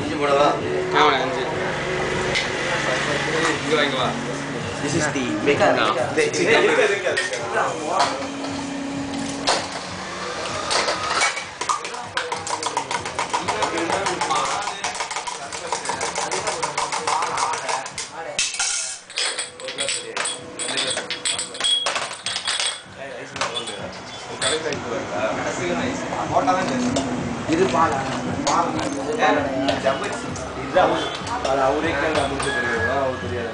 5 போடவா? ஆமாண்ணே 5. இங்கே வாங்கிவா. This is the bacon. இது பால் அது அவரே முடிச்சு தெரியுங்களா அவர் தெரியாது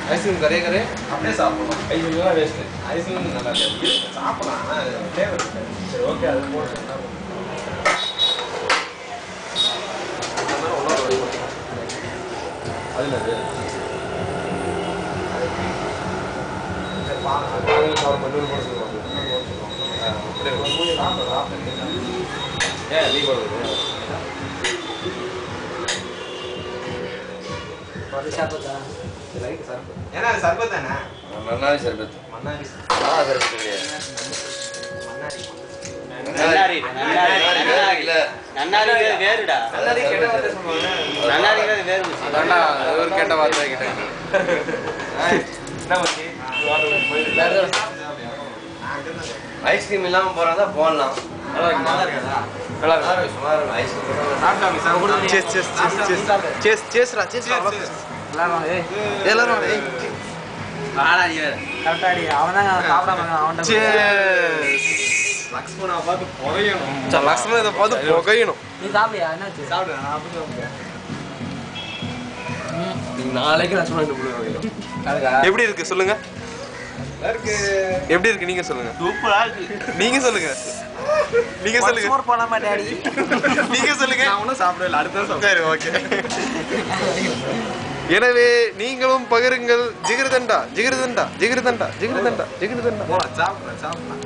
आइसक्रीम करे करे अपने சாப்பிடலாம் ஐஸ்கிரீம் வேஸ்ட் ஐஸ்கிரீம் நல்லா இருக்கு சாப்பிடலாம் ஆனா ஃப்ளேவர் சரி ஓகே அது போடுறேன் அதுல அது பாருங்க சார் பண்ணு போட சொல்லுவாங்க அப்படியே மூணு சாப்பிடலாம் ஏன் லீவ் பண்ணுங்க சாப்பிட்டா லைக் சர்பத் ஏனா சர்பத் தானே மன்னாரி சர்பத் மன்னாரி சர்பத் இல்ல நன்னாரி வேறுடா நன்னாரி கேட்ட வார்த்தை சொல்லுவாங்க நன்னாரிங்கிறது வேறு அதான்டா ஒரு கேட்ட வார்த்தை கேட்டேன் என்ன ஓகே ஐஸ்கிரீம் இல்லாம போறதா போடலாம் நல்லா இருக்கா நல்லா இருக்கு சுமார் ஐஸ்கிரீம் சாப்பிட்டாங்க சார் செஸ் செஸ்ரா செஸ் எல்லாரும் எல்லாரும் வாடா நீ கரெக்ட்டா அடி அவன் தான் சாப்பிடாம அவன்ட்ட லக்ஷ்மணா பார்த்து புகையணும் சரி லக்ஷ்மணா இத பார்த்து புகையணும் நீ சாப்பிடுயா என்னாச்சு சாப்பிடு நான் அப்படி சாப்பிடுறேன் நீ நாளைக்கு லக்ஷ்மணா கிட்ட புகையணும் எப்படி இருக்கு சொல்லுங்க இருக்கு எப்படி இருக்கு நீங்க சொல்லுங்க சூப்பரா இருக்கு நீங்க சொல்லுங்க நீங்க சொல்லுங்க ஸ்கோர் பண்ண மாட்டாடி நீங்க சொல்லுங்க நான் ஒண்ணும் சாப்பிடல அடுத்த சாப்பிடு சரி ஓகே எனவே நீங்களும் பகிருங்கள் ஜிகிர்தண்டா ஜிகிர்தண்டா ஜிகிர்தண்டா ஜிகிர்தண்டா ஜிகிர்தண்டா போலாம் சாப்பிடலாம்